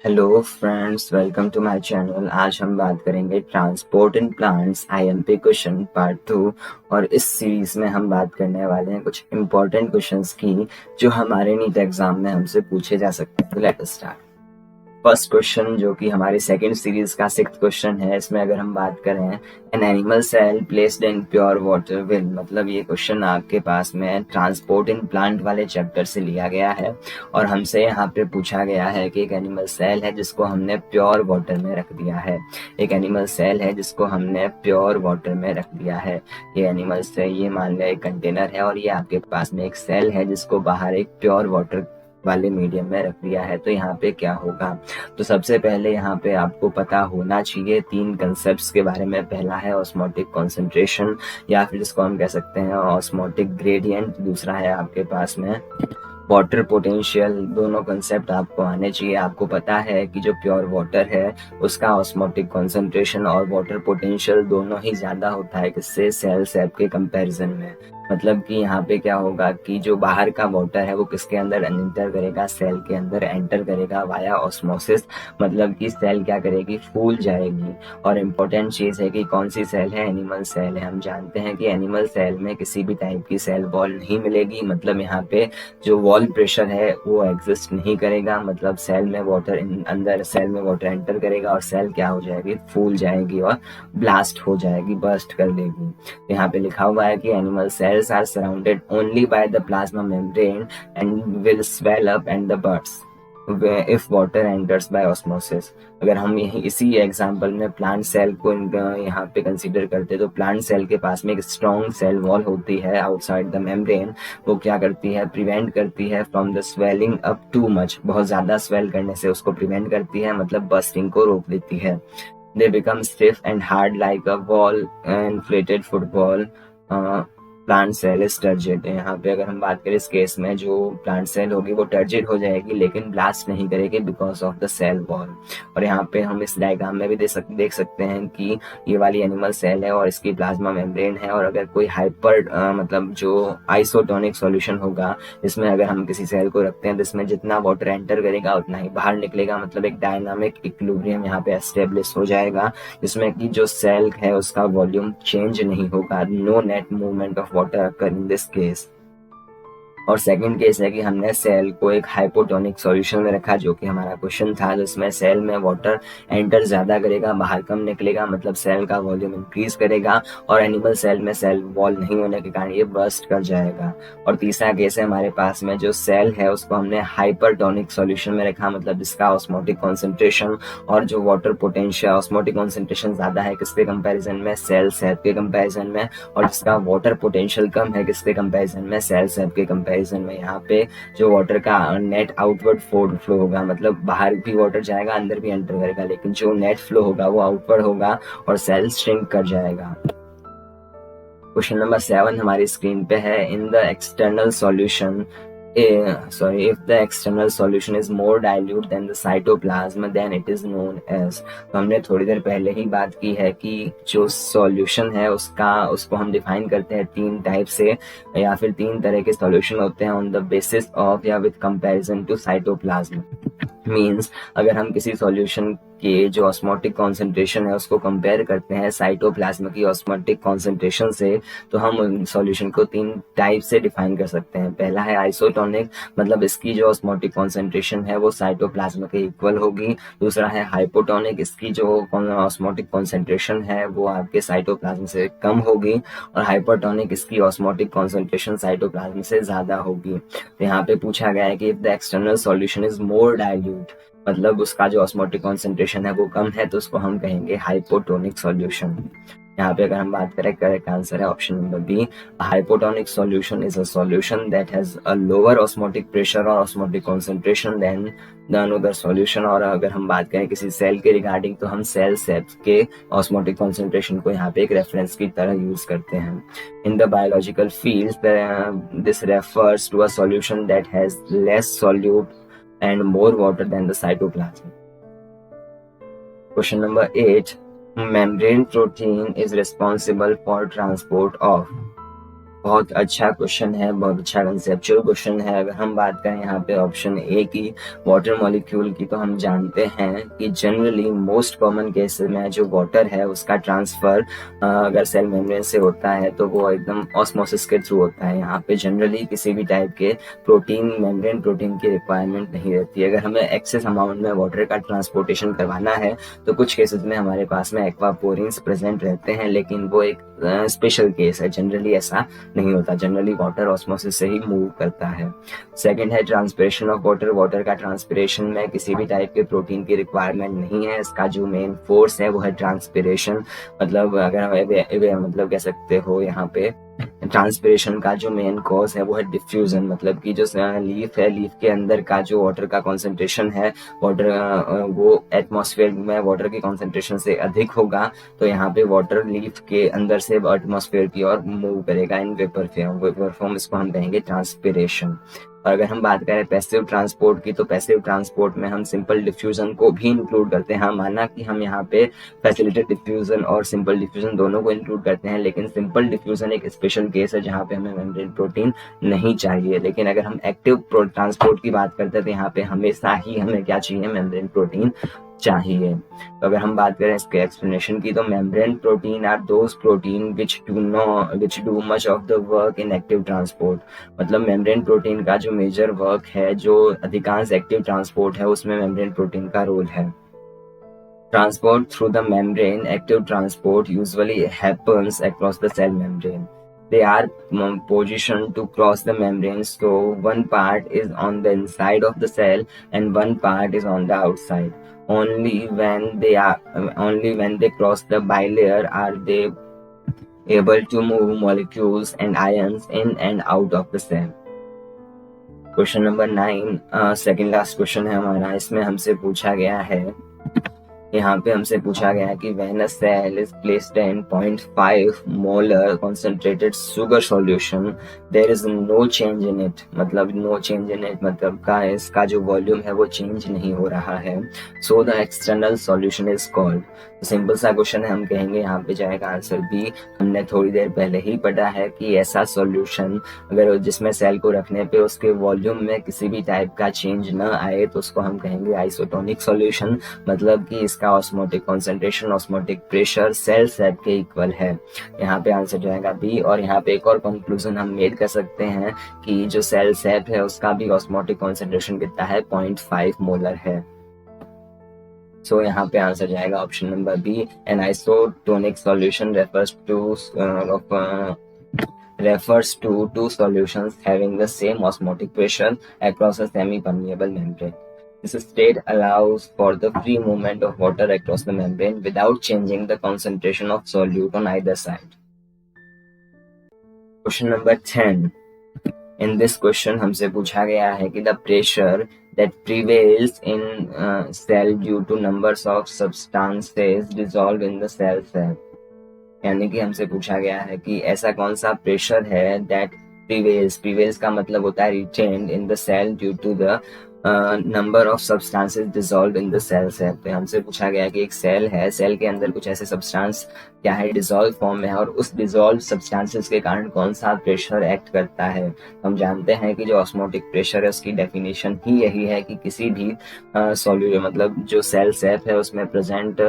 Hello friends, welcome to my channel. आज हम बात करेंगे transport in plants IMP question part 2। और इस सीरीज में हम बात करने वाले हैं कुछ इंपॉर्टेंट क्वेश्चंस की जो हमारे नीट एग्जाम में हमसे पूछे जा सकते हैं। तो let us start. First question जो कि हमारी सेकंड सीरीज का 6th क्वेश्चन है, इसमें अगर हम बात करें an animal cell placed in pure water will, मतलब ये क्वेश्चन आपके पास में ट्रांसपोर्ट इन प्लांट वाले चैप्टर से लिया गया है और हमसे यहाँ पे पूछा गया है कि एक एनिमल सेल है जिसको हमने प्योर वाटर में रख दिया है। एक एनिमल सेल है जिसको हमने प्योर वाटर में रख दिया है। ये एनिमल सेल, ये मान लिया एक कंटेनर है और ये आपके पास में एक सेल है जिसको बाहर एक प्योर वाटर वाले मीडियम में रख दिया है। तो यहाँ पे क्या होगा? तो सबसे पहले यहाँ पे आपको पता होना चाहिए 3 कंसेप्ट्स के बारे में। पहला है ऑस्मोटिक कॉन्सेंट्रेशन या फिर जिसको हम कह सकते हैं ऑस्मोटिक ग्रेडियंट। दूसरा है आपके पास में वाटर पोटेंशियल। दोनों कंसेप्ट आपको आने चाहिए। आपको पता है कि जो प्योर वाटर है उसका ऑस्मोटिक कॉन्सेंट्रेशन और वाटर पोटेंशियल दोनों ही ज्यादा होता है किससे? सेल सेप के कंपैरिजन में। मतलब कि यहाँ पे क्या होगा कि जो बाहर का वाटर है वो किसके अंदर एंटर करेगा? सेल के अंदर एंटर करेगा वाया ऑस्मोसिस। मतलब कि सेल क्या करेगी? फूल जाएगी। और इम्पोर्टेंट चीज है कि कौन सी सेल है? एनिमल सेल है। हम जानते हैं कि एनिमल सेल में किसी भी टाइप की सेल वॉल नहीं मिलेगी। मतलब यहाँ पे जो वॉल प्रेशर है वो एग्जिस्ट नहीं करेगा। मतलब सेल में वाटर अंदर सेल में वाटर एंटर करेगा और सेल क्या हो जाएगी? फूल जाएगी और ब्लास्ट हो जाएगी, बर्स्ट कर देगी। यहाँ पे लिखा हुआ है कि animal cells are surrounded only by the plasma membrane and will swell up and the burst if water enters by osmosis. अगर हम यही इसी एग्जांपल में प्लांट सेल को यहाँ पे कंसीडर करते तो प्लांट सेल के पास में एक स्ट्रॉन्ग सेल वॉल होती है आउटसाइड द मेम्ब्रेन। वो क्या करती है? प्रिवेंट करती है from the swelling up too much, बहुत ज्यादा स्वेल करने से उसको प्रिवेंट करती है, मतलब बर्स्टिंग को रोक देती है। They become stiff and hard like a wall inflated football. Plant cell is turgid. यहाँ पे अगर हम बात करें इस केस में जो प्लांट सेल होगी वो टर्जिड हो जाएगी लेकिन ब्लास्ट नहीं करेगी because of the cell wall. और यहाँ पे हम इस डायग्राम में भी देख सकते हैं कि ये वाली एनिमल सेल है और इसकी प्लाज्मा मेम्ब्रेन है। और अगर कोई हाइपर मतलब जो आइसोटोनिक सॉल्यूशन होगा इसमें अगर हम किसी सेल को रखते हैं तो इसमें जितना वाटर एंटर करेगा उतना ही बाहर निकलेगा। मतलब एक डायनामिक इक्विलिब्रियम यहाँ पे एस्टेब्लिश हो जाएगा जिसमें कि जो सेल है उसका वॉल्यूम चेंज नहीं होगा। No net movement of water occur in this case. और सेकंड केस है कि हमने सेल को एक हाइपोटोनिक सॉल्यूशन में रखा जो कि हमारा क्वेश्चन था, जिसमें सेल में वाटर एंटर ज्यादा करेगा, बाहर कम निकलेगा, मतलब सेल का वॉल्यूम इंक्रीज करेगा। और एनिमल सेल में सेल वॉल नहीं होने के कारण ये बर्स्ट कर जाएगा। और तीसरा केस है हमारे पास में जो सेल है उसको हमने हाइपरटोनिक सॉल्यूशन में रखा, मतलब जिसका ऑस्मोटिक कॉन्सेंट्रेशन और जो वाटर पोटेंशियल ऑस्मोटिक कॉन्सेंट्रेशन ज्यादा है किसके कंपेरिजन में? सेल सेप के कंपेरिजन में। और जिसका वाटर पोटेंशियल कम है किसके कंपेरिजन में? सेल सेप के कंपेरिजन में। यहाँ पे जो वाटर का नेट आउटवर्ड फ्लो होगा, मतलब बाहर भी वाटर जाएगा अंदर भी एंटर करेगा, लेकिन जो नेट फ्लो होगा वो आउटवर्ड होगा और सेल श्रिंक कर जाएगा। क्वेश्चन नंबर 7 हमारी स्क्रीन पे है। In the external solution if the external solution is more dilute than the cytoplasm then it is known as। तो हमने थोड़ी देर पहले ही बात की है कि जो सॉल्यूशन है उसको हम डिफाइन करते हैं 3 टाइप से, या फिर 3 तरह के सॉल्यूशन होते हैं ऑन द बेसिस ऑफ या with comparison to cytoplasm. Means अगर हम किसी सॉल्यूशन के जो ऑस्मोटिक कॉन्सेंट्रेशन है उसको कंपेयर करते हैं साइटोप्लाज्म की ऑस्मोटिक कॉन्सेंट्रेशन से, तो हम उन सॉल्यूशन को 3 टाइप से डिफाइन कर सकते हैं। पहला है आइसोटोनिक, मतलब इसकी जो ऑस्मोटिक कॉन्सेंट्रेशन है वो साइटोप्लाज्म के इक्वल होगी। दूसरा है हाइपोटोनिक, इसकी जो ऑस्मोटिक कॉन्सेंट्रेशन है वो आपके साइटोप्लाज्म से कम होगी। और हाइपरटोनिक, इसकी ऑस्मोटिक कॉन्सेंट्रेशन साइटोप्लाज्म से ज्यादा होगी। तो यहाँ पे पूछा गया है कि if the external solution is more dilute, मतलब उसका जो ऑस्मोटिक कॉन्सेंट्रेशन है वो कम है, तो उसको हम कहेंगे हाइपोटोनिक सॉल्यूशन। यहाँ पे अगर हम बात करें करेक्ट आंसर है option number B. Hypotonic solution is a solution that has a lower osmotic pressure और osmotic concentration than the another solution. और अगर हम बात करें किसी सेल के रिगार्डिंग तो हम सेल सेप के ऑस्मोटिक कॉन्सेंट्रेशन को यहाँ पे एक रेफरेंस की तरह यूज करते हैं। In the biological field this refers to a solution that has less solute and more water than the cytoplasm. Question number 8. Membrane protein is responsible for transport of बहुत अच्छा क्वेश्चन है, बहुत अच्छा conceptual question है। अगर हम बात करें यहाँ पे ऑप्शन ए की वाटर मॉलिक्यूल की, तो हम जानते हैं कि जनरली मोस्ट कॉमन केसेस में जो वाटर है उसका ट्रांसफर अगर सेल मेम्ब्रेन से होता है तो वो एकदम ऑस्मोसिस के थ्रू होता है। यहाँ पे जनरली किसी भी टाइप के प्रोटीन, मेम्ब्रेन प्रोटीन की रिक्वायरमेंट नहीं रहती है। अगर हमें एक्सेस अमाउंट में वाटर का ट्रांसपोर्टेशन करवाना है तो कुछ केसेस में हमारे पास में एक्वापोरिन्स प्रेजेंट रहते हैं, लेकिन वो एक स्पेशल केस है। जनरली ऐसा नहीं होता, जनरली वाटर ऑस्मोसिस से ही मूव करता है। सेकंड है ट्रांसपिरेशन ऑफ वाटर। वाटर का ट्रांसपिरेशन में किसी भी टाइप के प्रोटीन की रिक्वायरमेंट नहीं है। इसका जो मेन फोर्स है वो है ट्रांसपिरेशन। मतलब अगर हम मतलब कह सकते हो यहाँ पे ट्रांसपिरेशन का जो मेन कॉज है वो है डिफ्यूजन। मतलब कि जो लीफ है, लीफ के अंदर का जो वाटर का कॉन्सेंट्रेशन है, वाटर वो एटमॉस्फेयर में वाटर की कॉन्सेंट्रेशन से अधिक होगा, तो यहाँ पे वाटर लीफ के अंदर से एटमॉस्फेयर की ओर मूव करेगा in vapour form. Vapour form इसको हम कहेंगे ट्रांसपिरेशन। और अगर हम बात करें पैसिव ट्रांसपोर्ट की, तो पैसिव ट्रांसपोर्ट में हम सिंपल डिफ्यूजन को भी इंक्लूड करते हैं। हाँ, माना कि हम यहाँ पे फैसिलिटेड डिफ्यूजन और सिंपल डिफ्यूजन दोनों को इंक्लूड करते हैं, लेकिन सिंपल डिफ्यूजन एक स्पेशल केस है जहाँ पे हमें मेम्ब्रेन प्रोटीन नहीं चाहिए। लेकिन अगर हम एक्टिव ट्रांसपोर्ट की बात करते हैं तो यहाँ पे हमेशा ही हमें क्या चाहिए, मेम्ब्रेन प्रोटीन चाहिए। तो अगर हम बात करें इसके एक्सप्लेनेशन की, तो membrane protein are those protein which do much of the work in active transport. मतलब मेम्ब्रेन प्रोटीन का जो मेजर वर्क है, जो अधिकांश एक्टिव ट्रांसपोर्ट है, उसमें मेम्ब्रेन प्रोटीन का रोल है। Transport through the membrane, active transport usually happens across the cell membrane. They are positioned to cross the membrane, so one part is on the inside of the cell and one part is on the outside. Only when they cross the bilayer are they able to move molecules and ions in and out of the cell. Question number 9 second last question है हमारा। इसमें हमसे पूछा गया है, यहाँ पे हमसे पूछा गया है कि when a cell is placed in 0.5 molar concentrated sugar solution there is no change in it. मतलब नो चेंज इन इट मतलब का इसका जो वॉल्यूम है वो चेंज नहीं हो रहा है। So the external solution is called. Simple सा क्वेश्चन है, हम कहेंगे यहाँ पे जाएगा आंसर बी। हमने थोड़ी देर पहले ही पढ़ा है कि ऐसा सॉल्यूशन अगर जिसमें सेल को रखने पे उसके वॉल्यूम में किसी भी टाइप का चेंज न आए तो उसको हम कहेंगे आइसोटोनिक सॉल्यूशन। मतलब कि इसका osmotic concentration, osmotic pressure cell sap के इक्वल है। यहाँ पे आंसर जाएगा बी। और यहाँ पे एक और कंक्लूजन हम मेड कर सकते हैं कि जो सेल सेप है उसका भी ऑस्मोटिक कॉन्सेंट्रेशन कितना है, 0.5 मोलर है। सो यहाँ पे आंसर जाएगा option number B. An isotonic solution refers to two solutions having the same osmotic pressure across a semi-permeable membrane. This state allows for the free movement of water across the membrane without changing the concentration of solute on either side. Question number 10. In this question हमसे पूछा गया है कि the pressure that prevails in cell due to numbers of substances dissolved in the cell cell. यानी कि हमसे पूछा गया है कि ऐसा कौन सा प्रेशर है दैट प्रीवेल्स का मतलब होता है retained in the cell due to the number of substances dissolve in the cell cell. तो हमसे पूछा गया कि एक सेल है, सेल के अंदर कुछ ऐसे सब्सटेंस क्या है, डिसॉल्व फॉर्म में है, और उस डिसॉल्व सब्सटेंसेस के कारण कौन सा प्रेशर एक्ट करता है। हम जानते हैं कि जो ऑस्मोटिक प्रेशर है उसकी डेफिनेशन ही यही है कि किसी भी सॉल्यूशन मतलब जो सेल सेप है उसमें प्रेजेंट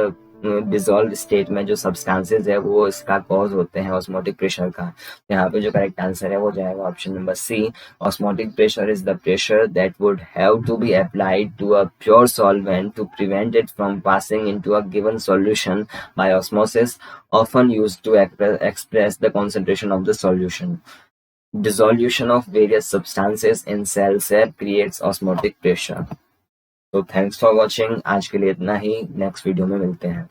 डिसॉल्व स्टेट में जो सब्सटेंसेस है वो इसका कॉज होते हैं ऑस्मोटिक प्रेशर का। यहाँ पे जो करेक्ट आंसर है वो जाएगा option number C. Osmotic pressure is the pressure that would have to be applied to a pure solvent to prevent it from passing into a given solution by osmosis, often used to express the concentration of the solution. Dissolution of various substances in cell sap creates osmotic pressure. तो thanks for watching. आज के लिए इतना ही, next video में मिलते हैं।